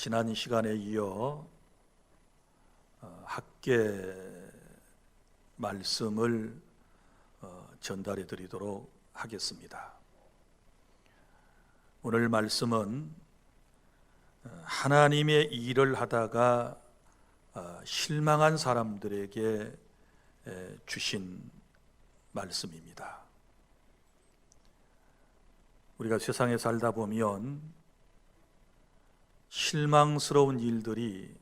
지난 시간에 이어 학계 말씀을 전달해 드리도록 하겠습니다. 오늘 말씀은 하나님의 일을 하다가 실망한 사람들에게 주신 말씀입니다. 우리가 세상에 살다 보면 실망스러운 일들이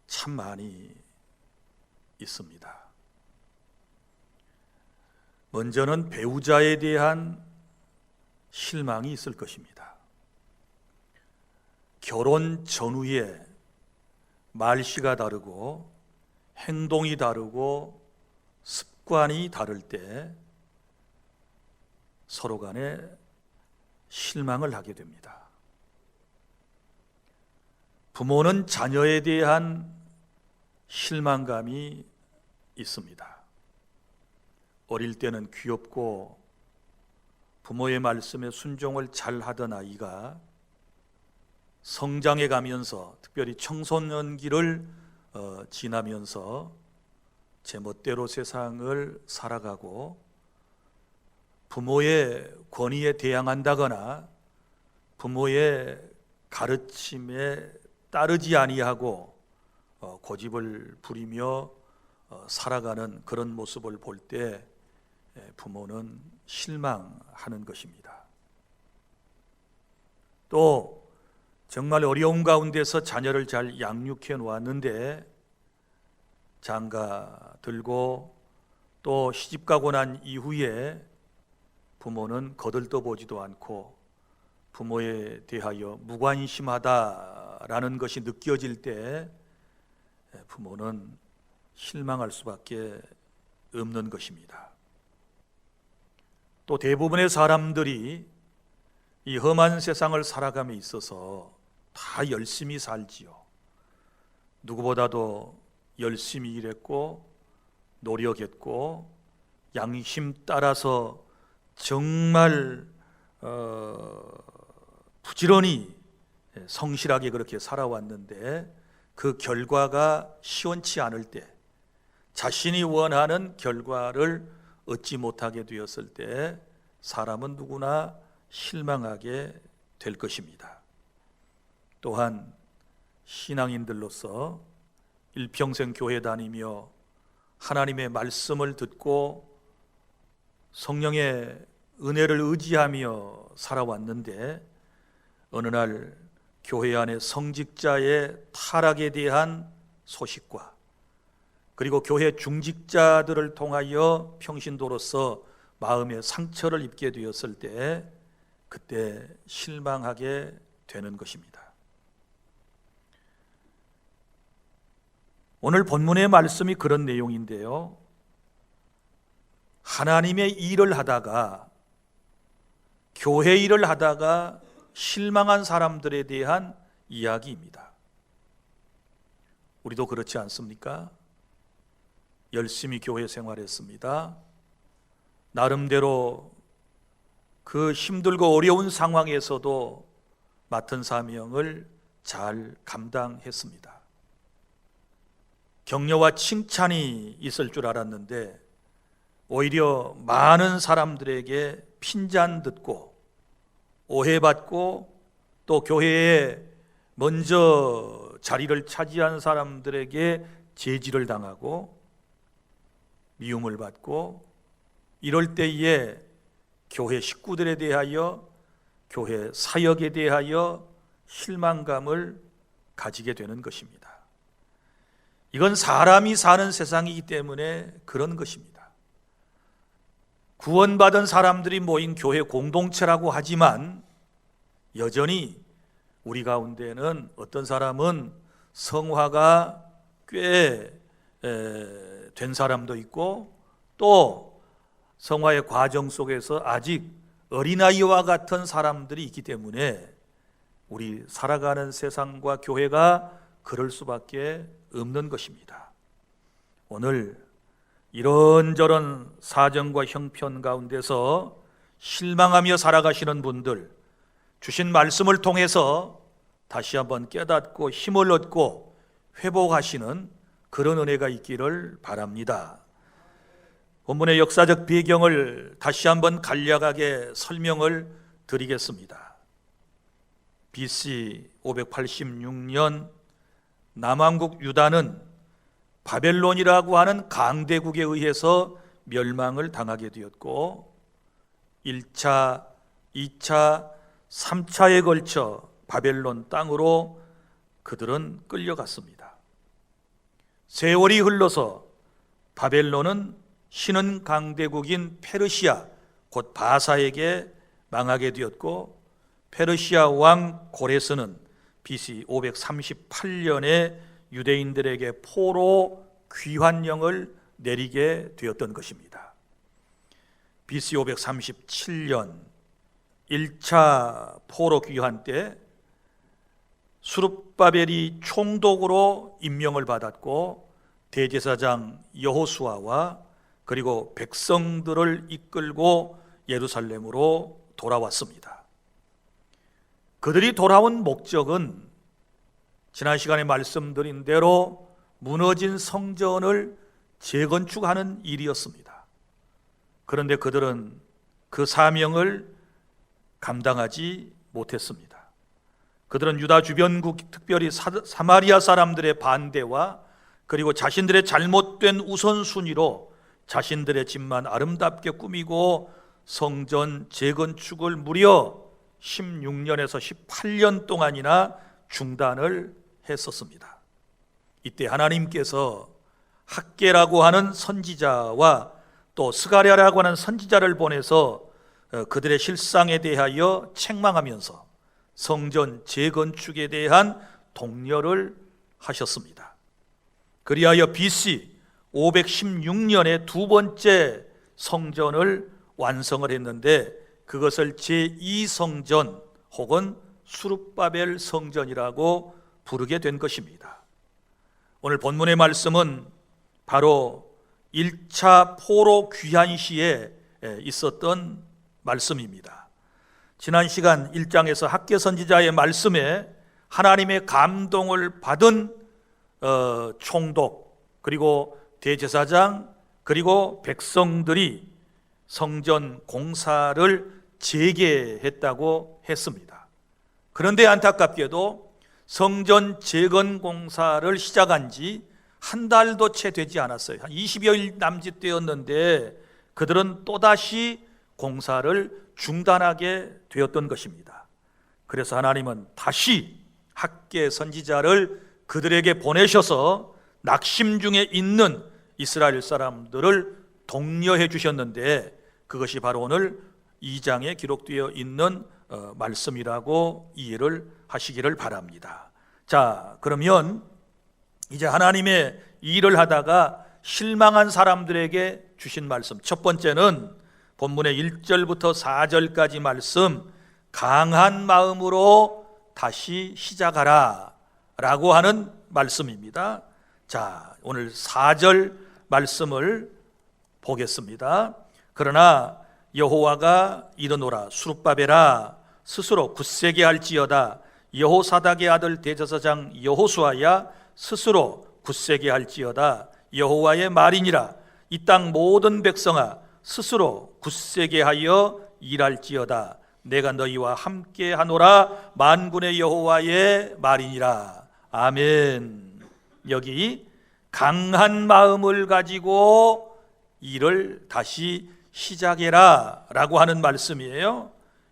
참 많이 있습니다. 먼저는 배우자에 대한 실망이 있을 것입니다. 결혼 전후에 말씨가 다르고 행동이 다르고 습관이 다를 때 서로 간에 실망을 하게 됩니다. 부모는 자녀에 대한 실망감이 있습니다. 어릴 때는 귀엽고 부모의 말씀에 순종을 잘 하던 아이가 성장해 가면서, 특별히 청소년기를 지나면서 제멋대로 세상을 살아가고 부모의 권위에 대항한다거나 부모의 가르침에 따르지 아니하고 고집을 부리며 살아가는 그런 모습을 볼 때 부모는 실망하는 것입니다. 또 정말 어려운 가운데서 자녀를 잘 양육해 놓았는데 장가 들고 또 시집가고 난 이후에 부모는 거들떠보지도 않고 부모에 대하여 무관심하다라는 것이 느껴질 때 부모는 실망할 수밖에 없는 것입니다. 또 대부분의 사람들이 이 험한 세상을 살아감에 있어서 다 열심히 살지요. 누구보다도 열심히 일했고 노력했고 양심 따라서 정말 부지런히 성실하게 그렇게 살아왔는데 그 결과가 시원치 않을 때, 자신이 원하는 결과를 얻지 못하게 되었을 때 사람은 누구나 실망하게 될 것입니다. 또한 신앙인들로서 일평생 교회 다니며 하나님의 말씀을 듣고 성령의 은혜를 의지하며 살아왔는데 어느 날 교회 안에 성직자의 타락에 대한 소식과 그리고 교회 중직자들을 통하여 평신도로서 마음의 상처를 입게 되었을 때 그때 실망하게 되는 것입니다. 오늘 본문의 말씀이 그런 내용인데요. 하나님의 일을 하다가, 교회 일을 하다가 실망한 사람들에 대한 이야기입니다. 우리도 그렇지 않습니까? 열심히 교회 생활했습니다. 나름대로 그 힘들고 어려운 상황에서도 맡은 사명을 잘 감당했습니다. 격려와 칭찬이 있을 줄 알았는데 오히려 많은 사람들에게 핀잔 듣고 오해받고 또 교회에 먼저 자리를 차지한 사람들에게 제지를 당하고 미움을 받고 이럴 때에 교회 식구들에 대하여, 교회 사역에 대하여 실망감을 가지게 되는 것입니다. 이건 사람이 사는 세상이기 때문에 그런 것입니다. 구원받은 사람들이 모인 교회 공동체라고 하지만 여전히 우리 가운데는 어떤 사람은 성화가 꽤 된 사람도 있고 또 성화의 과정 속에서 아직 어린아이와 같은 사람들이 있기 때문에 우리 살아가는 세상과 교회가 그럴 수밖에 없는 것입니다. 오늘 이런저런 사정과 형편 가운데서 실망하며 살아가시는 분들, 주신 말씀을 통해서 다시 한번 깨닫고 힘을 얻고 회복하시는 그런 은혜가 있기를 바랍니다. 본문의 역사적 배경을 다시 한번 간략하게 설명을 드리겠습니다. BC 586년 남왕국 유다는 바벨론이라고 하는 강대국에 의해서 멸망을 당하게 되었고 1차, 2차, 3차에 걸쳐 바벨론 땅으로 그들은 끌려갔습니다. 세월이 흘러서 바벨론은 신흥 강대국인 페르시아 곧 바사에게 망하게 되었고 페르시아 왕 고레스는 BC 538년에 유대인들에게 포로 귀환령을 내리게 되었던 것입니다. BC 537년 1차 포로 귀환 때 수룹바벨이 총독으로 임명을 받았고 대제사장 여호수아와 그리고 백성들을 이끌고 예루살렘으로 돌아왔습니다. 그들이 돌아온 목적은 지난 시간에 말씀드린 대로 무너진 성전을 재건축하는 일이었습니다. 그런데 그들은 그 사명을 감당하지 못했습니다. 그들은 유다 주변국, 특별히 사마리아 사람들의 반대와 그리고 자신들의 잘못된 우선순위로 자신들의 집만 아름답게 꾸미고 성전 재건축을 무려 16년에서 18년 동안이나 중단을 했었습니다. 이때 하나님께서 학개라고 하는 선지자와 또 스가랴라고 하는 선지자를 보내서 그들의 실상에 대하여 책망하면서 성전 재건축에 대한 독려를 하셨습니다. 그리하여 BC 516년에 두 번째 성전을 완성을 했는데 그것을 제2성전 혹은 수룹바벨 성전이라고 부르게 된 것입니다. 오늘 본문의 말씀은 바로 1차 포로 귀환 시에 있었던 말씀입니다. 지난 시간 1장에서 학개 선지자의 말씀에 하나님의 감동을 받은 총독 그리고 대제사장 그리고 백성들이 성전 공사를 재개했다고 했습니다. 그런데 안타깝게도 성전 재건 공사를 시작한 지 한 달도 채 되지 않았어요. 한 20여일 남짓되었는데 그들은 또다시 공사를 중단하게 되었던 것입니다. 그래서 하나님은 다시 학개 선지자를 그들에게 보내셔서 낙심 중에 있는 이스라엘 사람들을 독려해 주셨는데 그것이 바로 오늘 2장에 기록되어 있는 말씀이라고 이해를 하시기를 바랍니다. 자, 그러면 이제 하나님의 일을 하다가 실망한 사람들에게 주신 말씀, 첫 번째는 본문의 1절부터 4절까지 말씀, 강한 마음으로 다시 시작하라 라고 하는 말씀입니다. 자, 오늘 4절 말씀을 보겠습니다. 그러나 여호와가 이르노라 수룹바벨아 스스로 굳세게 할지어다 여호사닥의 아들 대제사장 여호수아야 스스로 굳세게 할지어다 여호와의 말이니라 이 땅 모든 백성아 스스로 굳세게 하여 일할지어다 내가 너희와 함께 하노라 만군의 여호와의 말이니라. 아멘. 여기 강한 마음을 가지고 일을 다시 시작해라 라고 하는 말씀이에요.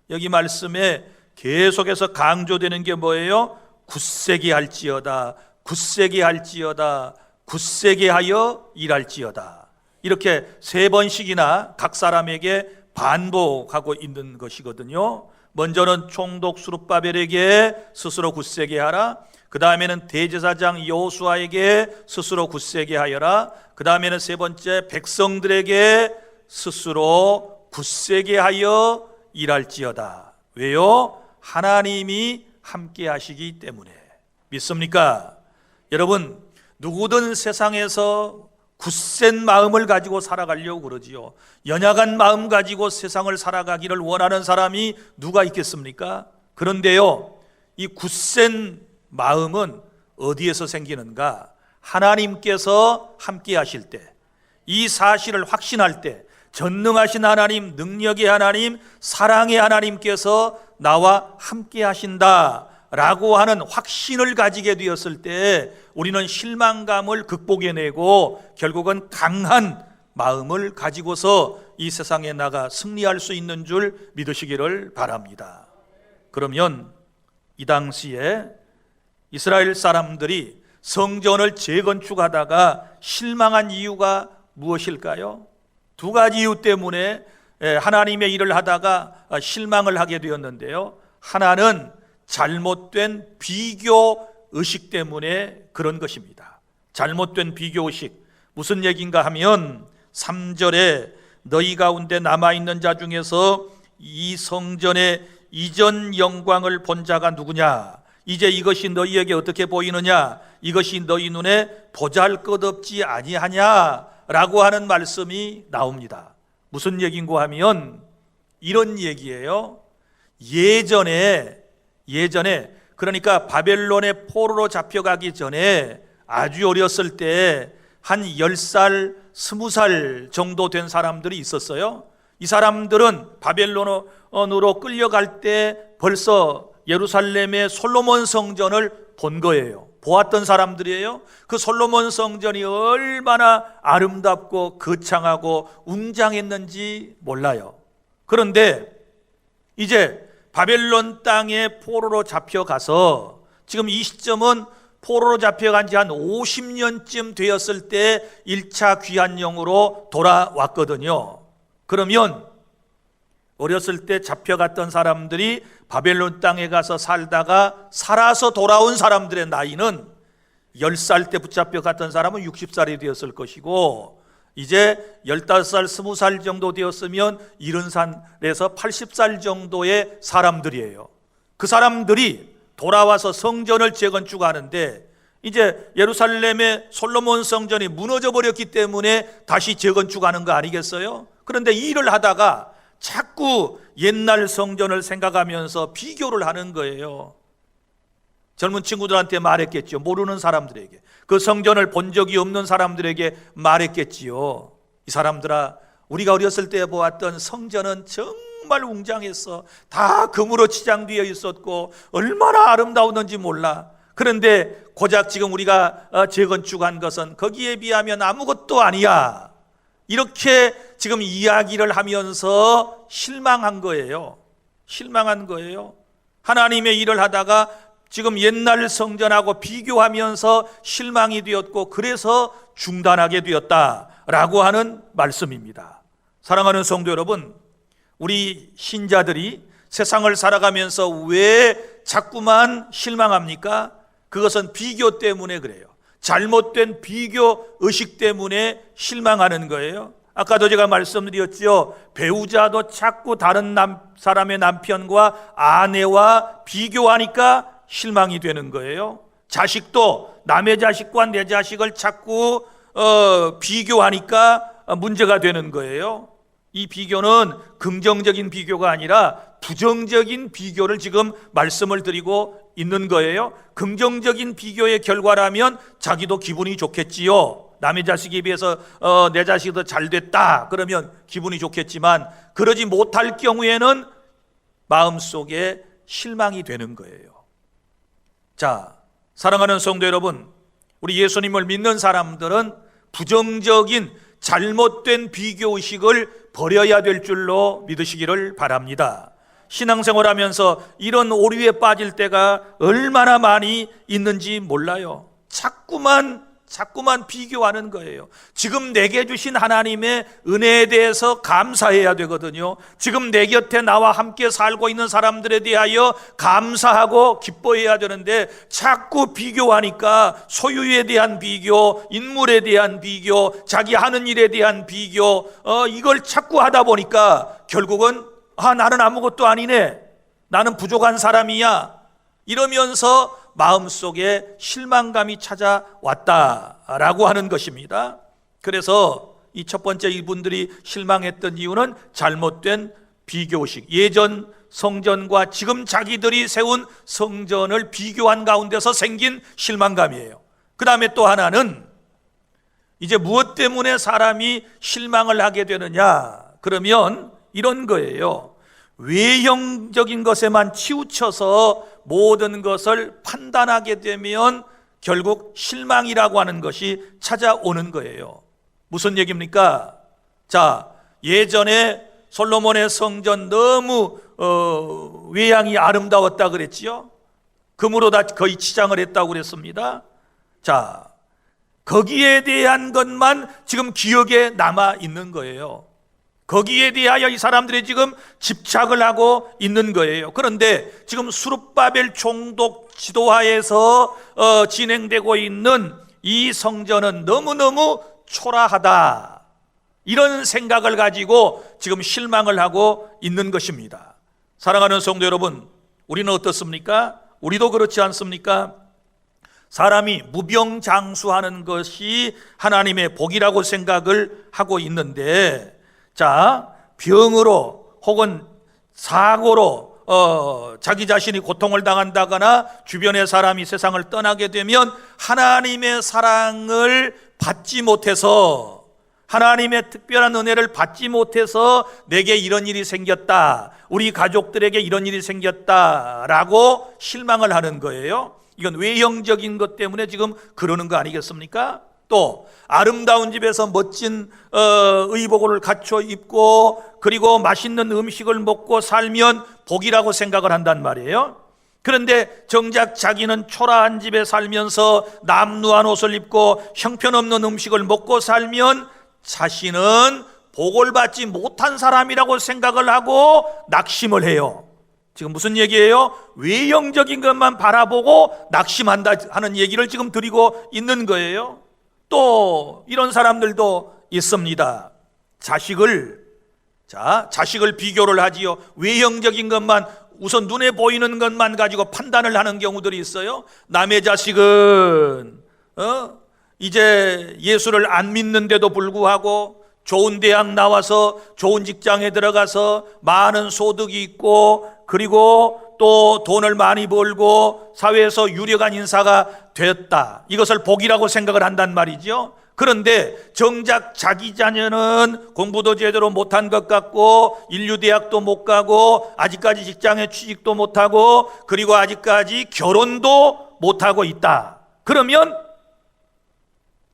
여기 말씀에 계속해서 강조되는 게 뭐예요? 굳세게 할지어다, 굳세게 할지어다, 굳세게 하여 일할지어다. 이렇게 세 번씩이나 각 사람에게 반복하고 있는 것이거든요. 먼저는 총독 수룹바벨에게 스스로 굳세게 하라. 그 다음에는 대제사장 여호수아에게 스스로 굳세게 하여라. 그 다음에는 세 번째 백성들에게 스스로 굳세게 하여 일할지어다. 왜요? 하나님이 함께 하시기 때문에. 믿습니까? 여러분, 누구든 세상에서 굳센 마음을 가지고 살아가려고 그러지요. 연약한 마음 가지고 세상을 살아가기를 원하는 사람이 누가 있겠습니까? 그런데요, 이 굳센 마음은 어디에서 생기는가? 하나님께서 함께 하실 때, 이 사실을 확신할 때, 전능하신 하나님, 능력의 하나님, 사랑의 하나님께서 나와 함께 하신다라고 하는 확신을 가지게 되었을 때 우리는 실망감을 극복해내고 결국은 강한 마음을 가지고서 이 세상에 나가 승리할 수 있는 줄 믿으시기를 바랍니다. 그러면 이 당시에 이스라엘 사람들이 성전을 재건축하다가 실망한 이유가 무엇일까요? 두 가지 이유 때문에 하나님의 일을 하다가 실망을 하게 되었는데요. 하나는 잘못된 비교 의식 때문에 그런 것입니다. 잘못된 비교 의식. 무슨 얘기인가 하면 3절에 너희 가운데 남아있는 자 중에서 이 성전의 이전 영광을 본 자가 누구냐? 이제 이것이 너희에게 어떻게 보이느냐? 이것이 너희 눈에 보잘것없지 아니하냐? 라고 하는 말씀이 나옵니다. 무슨 얘기인고 하면 이런 얘기예요. 예전에 그러니까 바벨론의 포로로 잡혀가기 전에 아주 어렸을 때 한 10살, 20살 정도 된 사람들이 있었어요. 이 사람들은 바벨론으로 끌려갈 때 벌써 예루살렘의 솔로몬 성전을 본 거예요. 보았던 사람들이에요. 그 솔로몬 성전이 얼마나 아름답고 거창하고 웅장했는지 몰라요. 그런데 이제 바벨론 땅에 포로로 잡혀가서 지금 이 시점은 포로로 잡혀간 지 한 50년쯤 되었을 때 1차 귀환령으로 돌아왔거든요. 그러면 어렸을 때 잡혀갔던 사람들이 바벨론 땅에 가서 살다가 살아서 돌아온 사람들의 나이는 10살 때 붙잡혀 갔던 사람은 60살이 되었을 것이고 이제 15살, 20살 정도 되었으면 70살에서 80살 정도의 사람들이에요. 그 사람들이 돌아와서 성전을 재건축하는데 이제 예루살렘의 솔로몬 성전이 무너져 버렸기 때문에 다시 재건축하는 거 아니겠어요? 그런데 이 일을 하다가 자꾸 옛날 성전을 생각하면서 비교를 하는 거예요. 젊은 친구들한테 말했겠죠. 모르는 사람들에게, 그 성전을 본 적이 없는 사람들에게 말했겠지요. 이 사람들아, 우리가 어렸을 때 보았던 성전은 정말 웅장했어. 다 금으로 치장되어 있었고 얼마나 아름다웠는지 몰라. 그런데 고작 지금 우리가 재건축한 것은 거기에 비하면 아무것도 아니야. 이렇게 지금 이야기를 하면서 실망한 거예요. 실망한 거예요. 하나님의 일을 하다가 지금 옛날 성전하고 비교하면서 실망이 되었고 그래서 중단하게 되었다라고 하는 말씀입니다. 사랑하는 성도 여러분, 우리 신자들이 세상을 살아가면서 왜 자꾸만 실망합니까? 그것은 비교 때문에 그래요. 잘못된 비교 의식 때문에 실망하는 거예요. 아까도 제가 말씀드렸죠. 배우자도 자꾸 다른 사람의 남편과 아내와 비교하니까 실망이 되는 거예요. 자식도 남의 자식과 내 자식을 자꾸 비교하니까 문제가 되는 거예요. 이 비교는 긍정적인 비교가 아니라 부정적인 비교를 지금 말씀을 드리고 있는 거예요. 긍정적인 비교의 결과라면 자기도 기분이 좋겠지요. 남의 자식에 비해서 내 자식이 더 잘 됐다 그러면 기분이 좋겠지만 그러지 못할 경우에는 마음속에 실망이 되는 거예요. 자, 사랑하는 성도 여러분, 우리 예수님을 믿는 사람들은 부정적인 잘못된 비교의식을 버려야 될 줄로 믿으시기를 바랍니다. 신앙생활하면서 이런 오류에 빠질 때가 얼마나 많이 있는지 몰라요. 자꾸만 비교하는 거예요. 지금 내게 주신 하나님의 은혜에 대해서 감사해야 되거든요. 지금 내 곁에 나와 함께 살고 있는 사람들에 대하여 감사하고 기뻐해야 되는데 자꾸 비교하니까 소유에 대한 비교, 인물에 대한 비교, 자기 하는 일에 대한 비교, 이걸 자꾸 하다 보니까 결국은 나는 아무것도 아니네, 나는 부족한 사람이야, 이러면서 마음속에 실망감이 찾아왔다라고 하는 것입니다. 그래서 이 첫 번째 이분들이 실망했던 이유는 잘못된 비교의식, 예전 성전과 지금 자기들이 세운 성전을 비교한 가운데서 생긴 실망감이에요. 그 다음에 또 하나는 이제 무엇 때문에 사람이 실망을 하게 되느냐? 그러면 이런 거예요. 외형적인 것에만 치우쳐서 모든 것을 판단하게 되면 결국 실망이라고 하는 것이 찾아오는 거예요. 무슨 얘기입니까? 자, 예전에 솔로몬의 성전 너무 외양이 아름다웠다 그랬지요. 금으로 다 거의 치장을 했다고 그랬습니다. 자, 거기에 대한 것만 지금 기억에 남아 있는 거예요. 거기에 대하여 이 사람들이 지금 집착을 하고 있는 거예요. 그런데 지금 수룹바벨 총독 지도하에서 진행되고 있는 이 성전은 너무너무 초라하다, 이런 생각을 가지고 지금 실망을 하고 있는 것입니다. 사랑하는 성도 여러분, 우리는 어떻습니까? 우리도 그렇지 않습니까? 사람이 무병장수하는 것이 하나님의 복이라고 생각을 하고 있는데, 자, 병으로 혹은 사고로 자기 자신이 고통을 당한다거나 주변의 사람이 세상을 떠나게 되면 하나님의 사랑을 받지 못해서, 하나님의 특별한 은혜를 받지 못해서 내게 이런 일이 생겼다, 우리 가족들에게 이런 일이 생겼다라고 실망을 하는 거예요. 이건 외형적인 것 때문에 지금 그러는 거 아니겠습니까? 또 아름다운 집에서 멋진 의복을 갖춰 입고 그리고 맛있는 음식을 먹고 살면 복이라고 생각을 한단 말이에요. 그런데 정작 자기는 초라한 집에 살면서 남루한 옷을 입고 형편없는 음식을 먹고 살면 자신은 복을 받지 못한 사람이라고 생각을 하고 낙심을 해요. 지금 무슨 얘기예요? 외형적인 것만 바라보고 낙심한다 하는 얘기를 지금 드리고 있는 거예요. 또 이런 사람들도 있습니다. 자식을 비교를 하지요. 외형적인 것만, 우선 눈에 보이는 것만 가지고 판단을 하는 경우들이 있어요. 남의 자식은 이제 예수를 안 믿는데도 불구하고 좋은 대학 나와서 좋은 직장에 들어가서 많은 소득이 있고 그리고 또 돈을 많이 벌고 사회에서 유력한 인사가 되었다, 이것을 복이라고 생각을 한단 말이죠. 그런데 정작 자기 자녀는 공부도 제대로 못한 것 같고 인류대학도 못 가고 아직까지 직장에 취직도 못하고 그리고 아직까지 결혼도 못하고 있다. 그러면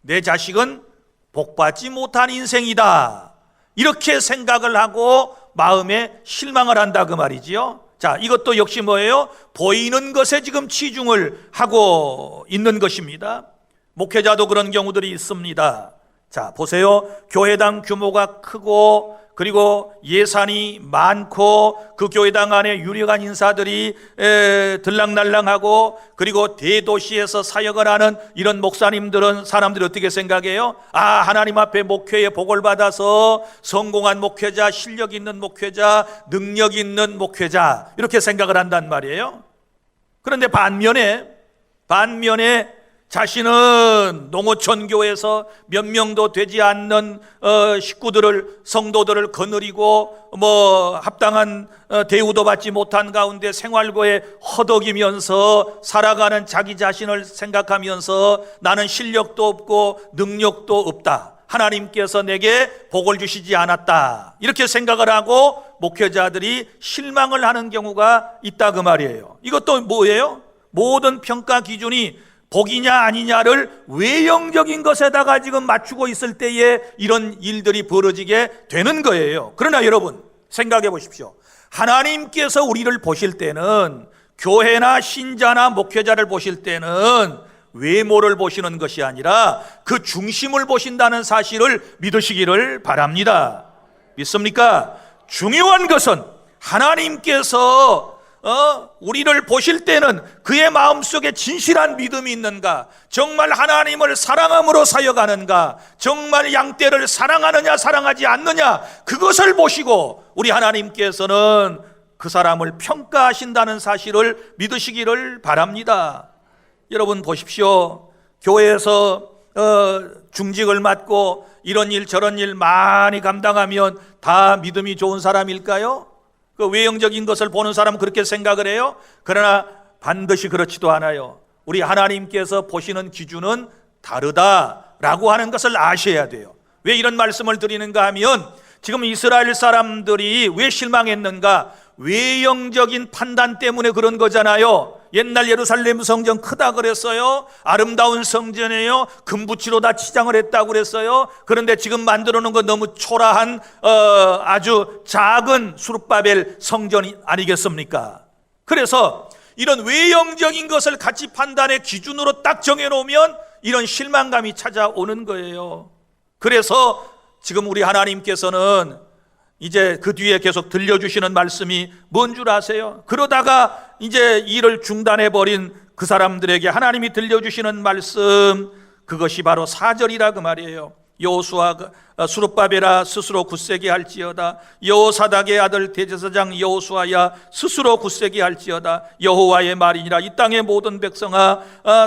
내 자식은 복받지 못한 인생이다, 이렇게 생각을 하고 마음에 실망을 한다 그 말이지요. 자, 이것도 역시 뭐예요? 보이는 것에 지금 치중을 하고 있는 것입니다. 목회자도 그런 경우들이 있습니다. 자, 보세요. 교회당 규모가 크고 그리고 예산이 많고 그 교회당 안에 유력한 인사들이 들락날락하고 그리고 대도시에서 사역을 하는 이런 목사님들은 사람들이 어떻게 생각해요? 아, 하나님 앞에 목회에 복을 받아서 성공한 목회자, 실력 있는 목회자, 능력 있는 목회자, 이렇게 생각을 한단 말이에요. 그런데 반면에 자신은 농어촌 교회에서 몇 명도 되지 않는 식구들을, 성도들을 거느리고 합당한 대우도 받지 못한 가운데 생활고에 허덕이면서 살아가는 자기 자신을 생각하면서 나는 실력도 없고 능력도 없다, 하나님께서 내게 복을 주시지 않았다, 이렇게 생각을 하고 목회자들이 실망을 하는 경우가 있다 그 말이에요. 이것도 뭐예요? 모든 평가 기준이 복이냐 아니냐를 외형적인 것에다가 지금 맞추고 있을 때에 이런 일들이 벌어지게 되는 거예요. 그러나 여러분 생각해 보십시오. 하나님께서 우리를 보실 때는, 교회나 신자나 목회자를 보실 때는 외모를 보시는 것이 아니라 그 중심을 보신다는 사실을 믿으시기를 바랍니다. 믿습니까? 중요한 것은 하나님께서 우리를 보실 때는 그의 마음속에 진실한 믿음이 있는가, 정말 하나님을 사랑함으로 사역하는가, 정말 양떼를 사랑하느냐 사랑하지 않느냐, 그것을 보시고 우리 하나님께서는 그 사람을 평가하신다는 사실을 믿으시기를 바랍니다. 여러분 보십시오. 교회에서 중직을 맡고 이런 일 저런 일 많이 감당하면 다 믿음이 좋은 사람일까요? 그 외형적인 것을 보는 사람은 그렇게 생각을 해요. 그러나 반드시 그렇지도 않아요. 우리 하나님께서 보시는 기준은 다르다라고 하는 것을 아셔야 돼요. 왜 이런 말씀을 드리는가 하면 지금 이스라엘 사람들이 왜 실망했는가? 외형적인 판단 때문에 그런 거잖아요. 옛날 예루살렘 성전 크다 그랬어요. 아름다운 성전이에요. 금붙이로 다 치장을 했다고 그랬어요. 그런데 지금 만들어 놓은 거 너무 초라한 아주 작은 수룹바벨 성전이 아니겠습니까? 그래서 이런 외형적인 것을 가치 판단의 기준으로 딱 정해놓으면 이런 실망감이 찾아오는 거예요. 그래서 지금 우리 하나님께서는 이제 그 뒤에 계속 들려주시는 말씀이 뭔 줄 아세요? 그러다가 이제 일을 중단해버린 그 사람들에게 하나님이 들려주시는 말씀, 그것이 바로 4절이라 그 말이에요. 여호수아가 수룹바벨아 스스로 굳세게 할지어다. 여호사닥의 아들 대제사장 여호수아야 스스로 굳세게 할지어다. 여호와의 말이니라. 이 땅의 모든 백성아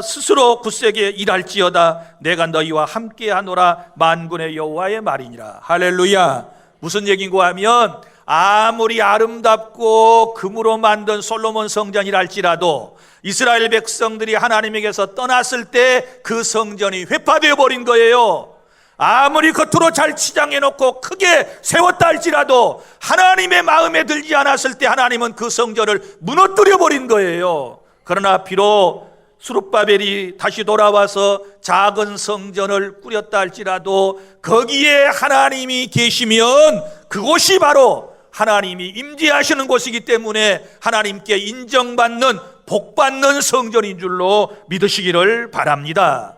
스스로 굳세게 일할지어다. 내가 너희와 함께하노라. 만군의 여호와의 말이니라. 할렐루야. 무슨 얘기인가 하면 아무리 아름답고 금으로 만든 솔로몬 성전이라 할지라도 이스라엘 백성들이 하나님에게서 떠났을 때 그 성전이 회파되어 버린 거예요. 아무리 겉으로 잘 치장해놓고 크게 세웠다 할지라도 하나님의 마음에 들지 않았을 때 하나님은 그 성전을 무너뜨려 버린 거예요. 그러나 비록 수룹바벨이 다시 돌아와서 작은 성전을 꾸렸다 할지라도 거기에 하나님이 계시면 그곳이 바로 하나님이 임재하시는 곳이기 때문에 하나님께 인정받는 복받는 성전인 줄로 믿으시기를 바랍니다.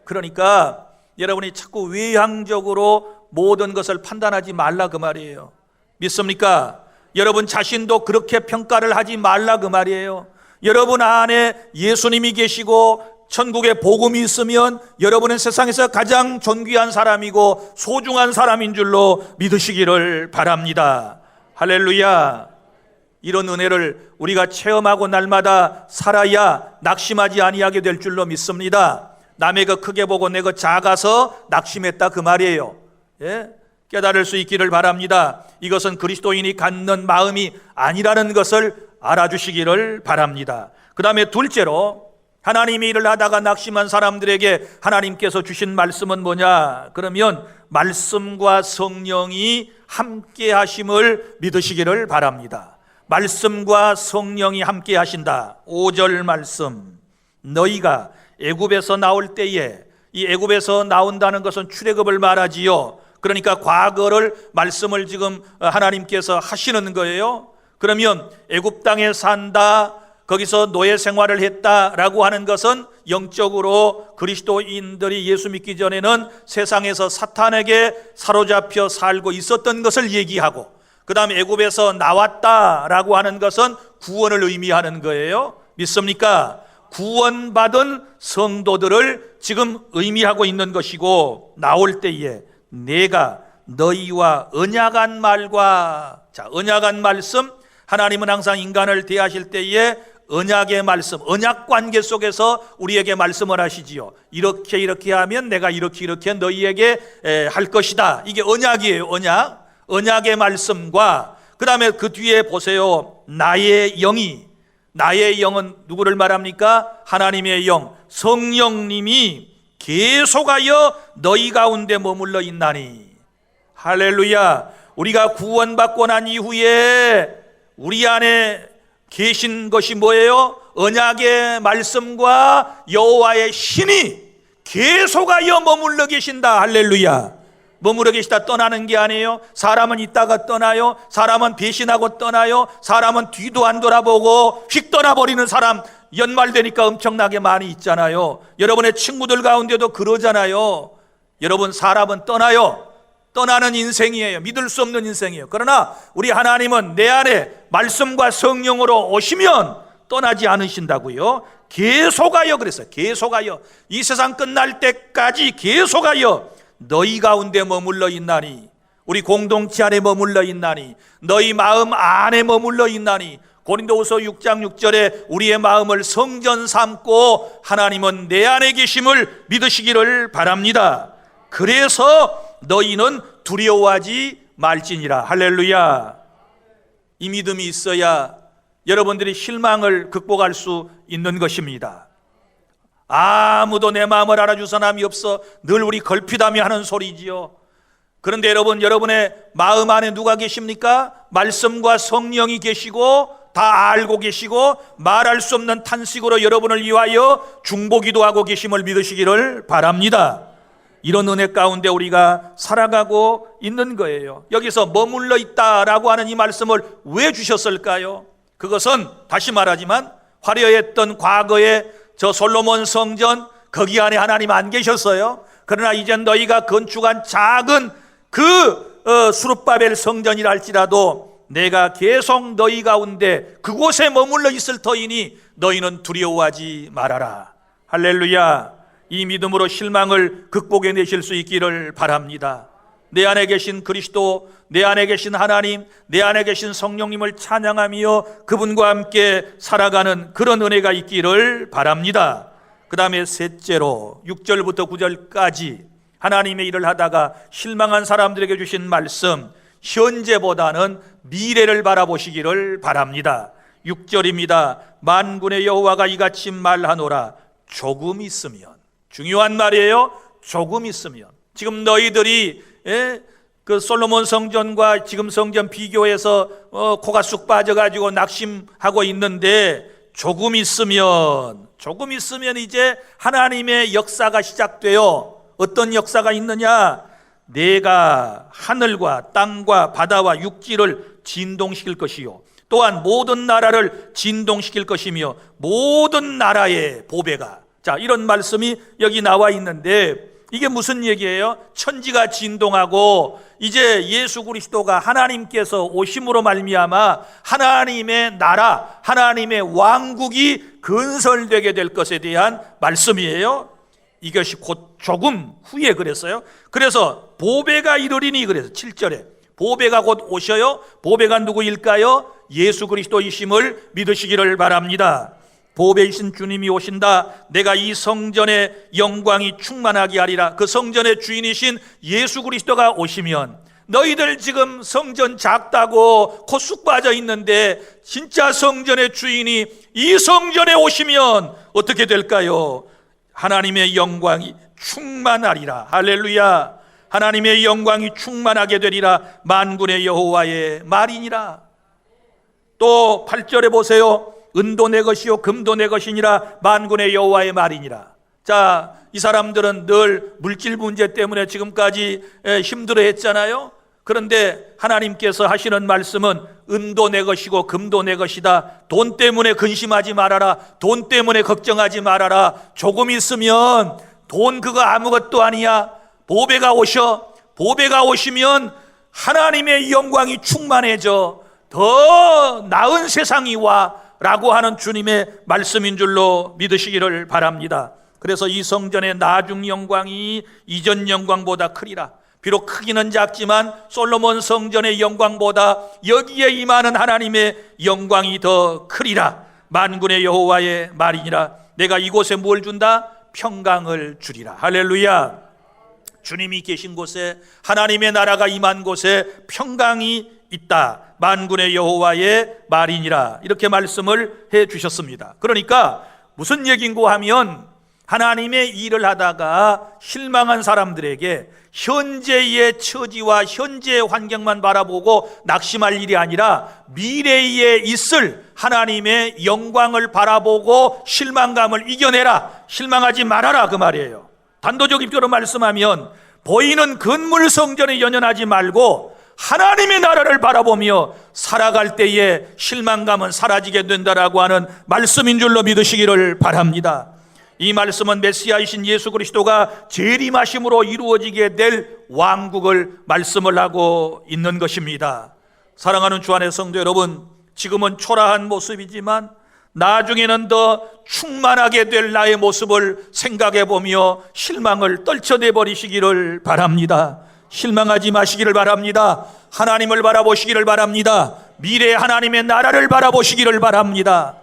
그러니까 여러분이 자꾸 외향적으로 모든 것을 판단하지 말라 그 말이에요. 믿습니까? 여러분 자신도 그렇게 평가를 하지 말라 그 말이에요. 여러분 안에 예수님이 계시고 천국의 복음이 있으면 여러분은 세상에서 가장 존귀한 사람이고 소중한 사람인 줄로 믿으시기를 바랍니다. 할렐루야. 이런 은혜를 우리가 체험하고 날마다 살아야 낙심하지 아니하게 될 줄로 믿습니다. 남의 것 크게 보고 내 것 작아서 낙심했다 그 말이에요. 예? 깨달을 수 있기를 바랍니다. 이것은 그리스도인이 갖는 마음이 아니라는 것을 알아주시기를 바랍니다. 그 다음에 둘째로 하나님이 일을 하다가 낙심한 사람들에게 하나님께서 주신 말씀은 뭐냐? 그러면 말씀과 성령이 함께 하심을 믿으시기를 바랍니다. 말씀과 성령이 함께 하신다. 5절 말씀, 너희가 애굽에서 나올 때에, 이 애굽에서 나온다는 것은 출애굽을 말하지요. 그러니까 과거를 말씀을 지금 하나님께서 하시는 거예요. 그러면 애굽 땅에 산다, 거기서 노예 생활을 했다라고 하는 것은 영적으로 그리스도인들이 예수 믿기 전에는 세상에서 사탄에게 사로잡혀 살고 있었던 것을 얘기하고, 그 다음에 애굽에서 나왔다라고 하는 것은 구원을 의미하는 거예요. 믿습니까? 구원받은 성도들을 지금 의미하고 있는 것이고, 나올 때에 내가 너희와 언약한 말과, 자, 언약한 말씀, 하나님은 항상 인간을 대하실 때에 언약의 말씀, 언약 관계 속에서 우리에게 말씀을 하시지요. 이렇게 하면 내가 이렇게 너희에게 할 것이다. 이게 언약이에요. 언약의 말씀과, 그 다음에 그 뒤에 보세요. 나의 영은 누구를 말합니까? 하나님의 영, 성령님이 계속하여 너희 가운데 머물러 있나니. 할렐루야. 우리가 구원받고 난 이후에 우리 안에 계신 것이 뭐예요? 언약의 말씀과 여호와의 신이 계속하여 머물러 계신다. 할렐루야. 머물러 계시다 떠나는 게 아니에요. 사람은 있다가 떠나요. 사람은 배신하고 떠나요. 사람은 뒤도 안 돌아보고 휙 떠나버리는 사람 연말되니까 엄청나게 많이 있잖아요. 여러분의 친구들 가운데도 그러잖아요. 여러분, 사람은 떠나요. 떠나는 인생이에요. 믿을 수 없는 인생이에요. 그러나 우리 하나님은 내 안에 말씀과 성령으로 오시면 떠나지 않으신다고요. 계속하여 그랬어요. 계속하여 이 세상 끝날 때까지 계속하여 너희 가운데 머물러 있나니, 우리 공동체 안에 머물러 있나니, 너희 마음 안에 머물러 있나니. 고린도후서 6장 6절에 우리의 마음을 성전 삼고 하나님은 내 안에 계심을 믿으시기를 바랍니다. 그래서 너희는 두려워하지 말지니라. 할렐루야. 이 믿음이 있어야 여러분들이 실망을 극복할 수 있는 것입니다. 아무도 내 마음을 알아줄 사람이 없어 늘 우리 걸핏하며 하는 소리지요. 그런데 여러분, 여러분의 마음 안에 누가 계십니까? 말씀과 성령이 계시고 다 알고 계시고 말할 수 없는 탄식으로 여러분을 위하여 중보기도 하고 계심을 믿으시기를 바랍니다. 이런 은혜 가운데 우리가 살아가고 있는 거예요. 여기서 머물러 있다라고 하는 이 말씀을 왜 주셨을까요? 그것은 다시 말하지만 화려했던 과거의 저 솔로몬 성전, 거기 안에 하나님 안 계셨어요. 그러나 이제 너희가 건축한 작은 그 수룹바벨 성전이라 할지라도 내가 계속 너희 가운데 그곳에 머물러 있을 터이니 너희는 두려워하지 말아라. 할렐루야. 이 믿음으로 실망을 극복해내실 수 있기를 바랍니다. 내 안에 계신 그리스도, 내 안에 계신 하나님, 내 안에 계신 성령님을 찬양하며 그분과 함께 살아가는 그런 은혜가 있기를 바랍니다. 그 다음에 셋째로 6절부터 9절까지 하나님의 일을 하다가 실망한 사람들에게 주신 말씀, 현재보다는 미래를 바라보시기를 바랍니다. 6절입니다. 만군의 여호와가 이같이 말하노라. 조금 있으면, 중요한 말이에요. 조금 있으면. 지금 너희들이 그 솔로몬 성전과 지금 성전 비교해서 코가 쑥 빠져가지고 낙심하고 있는데 조금 있으면 이제 하나님의 역사가 시작돼요. 어떤 역사가 있느냐? 내가 하늘과 땅과 바다와 육지를 진동시킬 것이요 또한 모든 나라를 진동시킬 것이며 모든 나라의 보배가, 자, 이런 말씀이 여기 나와 있는데 이게 무슨 얘기예요? 천지가 진동하고 이제 예수 그리스도가 하나님께서 오심으로 말미암아 하나님의 나라, 하나님의 왕국이 건설되게 될 것에 대한 말씀이에요. 이것이 곧 조금 후에 그랬어요. 그래서 보배가 이르리니, 그래서 7절에 보배가 곧 오셔요. 보배가 누구일까요? 예수 그리스도이심을 믿으시기를 바랍니다. 보배이신 주님이 오신다. 내가 이 성전의 영광이 충만하게 하리라. 그 성전의 주인이신 예수 그리스도가 오시면, 너희들 지금 성전 작다고 코 쑥 빠져 있는데 진짜 성전의 주인이 이 성전에 오시면 어떻게 될까요? 하나님의 영광이 충만하리라. 할렐루야. 하나님의 영광이 충만하게 되리라. 만군의 여호와의 말이니라. 또 8절에 보세요. 은도 내 것이요 금도 내 것이니라. 만군의 여호와의 말이니라. 자, 이 사람들은 늘 물질 문제 때문에 지금까지 힘들어했잖아요. 그런데 하나님께서 하시는 말씀은 은도 내 것이고 금도 내 것이다. 돈 때문에 근심하지 말아라. 돈 때문에 걱정하지 말아라. 조금 있으면 돈 그거 아무것도 아니야. 보배가 오셔. 보배가 오시면 하나님의 영광이 충만해져. 더 나은 세상이 와 라고 하는 주님의 말씀인 줄로 믿으시기를 바랍니다. 그래서 이 성전의 나중 영광이 이전 영광보다 크리라. 비록 크기는 작지만 솔로몬 성전의 영광보다 여기에 임하는 하나님의 영광이 더 크리라. 만군의 여호와의 말이니라. 내가 이곳에 뭘 준다? 평강을 주리라. 할렐루야. 주님이 계신 곳에, 하나님의 나라가 임한 곳에 평강이 있다. 만군의 여호와의 말이니라. 이렇게 말씀을 해 주셨습니다. 그러니까 무슨 얘긴고 하면 하나님의 일을 하다가 실망한 사람들에게 현재의 처지와 현재의 환경만 바라보고 낙심할 일이 아니라 미래에 있을 하나님의 영광을 바라보고 실망감을 이겨내라. 실망하지 말아라, 그 말이에요. 단도직입적으로 말씀하면 보이는 건물 성전에 연연하지 말고 하나님의 나라를 바라보며 살아갈 때에 실망감은 사라지게 된다라고 하는 말씀인 줄로 믿으시기를 바랍니다. 이 말씀은 메시아이신 예수 그리스도가 재림하심으로 이루어지게 될 왕국을 말씀을 하고 있는 것입니다. 사랑하는 주 안의 성도 여러분, 지금은 초라한 모습이지만 나중에는 더 충만하게 될 나의 모습을 생각해 보며 실망을 떨쳐내 버리시기를 바랍니다. 실망하지 마시기를 바랍니다. 하나님을 바라보시기를 바랍니다. 미래의 하나님의 나라를 바라보시기를 바랍니다.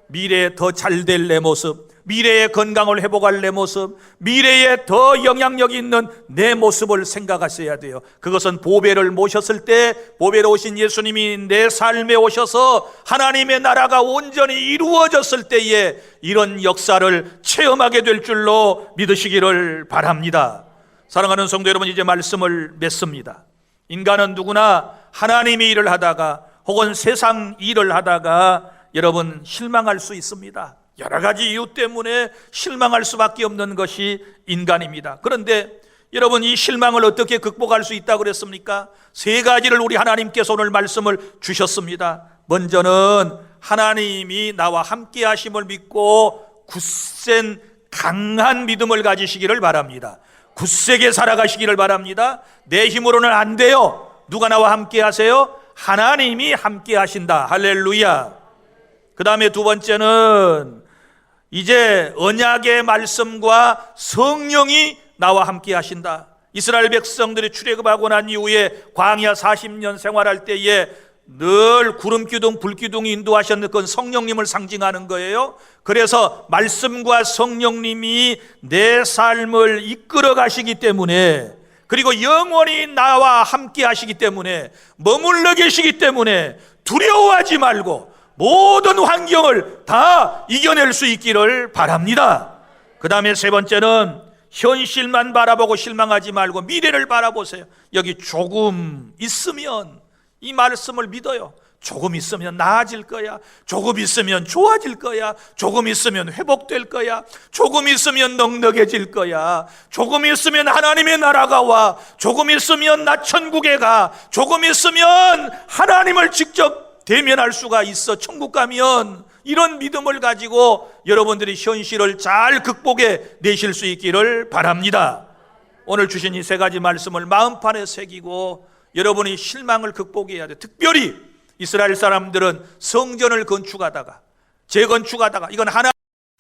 미래에 더 잘 될 내 모습, 미래의 건강을 회복할 내 모습, 미래에 더 영향력 있는 내 모습을 생각하셔야 돼요. 그것은 보배를 모셨을 때, 보배로 오신 예수님이 내 삶에 오셔서 하나님의 나라가 온전히 이루어졌을 때에 이런 역사를 체험하게 될 줄로 믿으시기를 바랍니다. 사랑하는 성도 여러분, 이제 말씀을 맺습니다. 인간은 누구나 하나님의 일을 하다가 혹은 세상 일을 하다가 여러분 실망할 수 있습니다. 여러 가지 이유 때문에 실망할 수밖에 없는 것이 인간입니다. 그런데 여러분, 이 실망을 어떻게 극복할 수 있다고 그랬습니까? 세 가지를 우리 하나님께서 오늘 말씀을 주셨습니다. 먼저는 하나님이 나와 함께 하심을 믿고 굳센 강한 믿음을 가지시기를 바랍니다. 굳세게 살아가시기를 바랍니다. 내 힘으로는 안 돼요. 누가 나와 함께 하세요? 하나님이 함께 하신다. 할렐루야. 그 다음에 두 번째는 이제 언약의 말씀과 성령이 나와 함께 하신다. 이스라엘 백성들이 출애굽하고 난 이후에 광야 40년 생활할 때에 늘 구름기둥, 불기둥이 인도하셨는 그건 성령님을 상징하는 거예요. 그래서 말씀과 성령님이 내 삶을 이끌어 가시기 때문에, 그리고 영원히 나와 함께 하시기 때문에, 머물러 계시기 때문에 두려워하지 말고 모든 환경을 다 이겨낼 수 있기를 바랍니다. 그 다음에 세 번째는 현실만 바라보고 실망하지 말고 미래를 바라보세요. 여기 조금 있으면 이 말씀을 믿어요. 조금 있으면 나아질 거야. 조금 있으면 좋아질 거야. 조금 있으면 회복될 거야. 조금 있으면 넉넉해질 거야. 조금 있으면 하나님의 나라가 와. 조금 있으면 나 천국에 가. 조금 있으면 하나님을 직접 대면할 수가 있어. 천국 가면. 이런 믿음을 가지고 여러분들이 현실을 잘 극복해 내실 수 있기를 바랍니다. 오늘 주신 이 세 가지 말씀을 마음판에 새기고 여러분이 실망을 극복해야 돼요. 특별히 이스라엘 사람들은 성전을 건축하다가 재건축하다가 이건 하나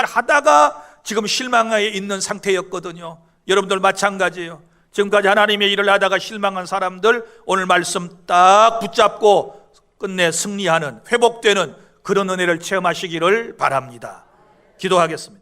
하다가 지금 실망에 있는 상태였거든요. 여러분들 마찬가지예요. 지금까지 하나님의 일을 하다가 실망한 사람들 오늘 말씀 딱 붙잡고 끝내 승리하는, 회복되는 그런 은혜를 체험하시기를 바랍니다. 기도하겠습니다.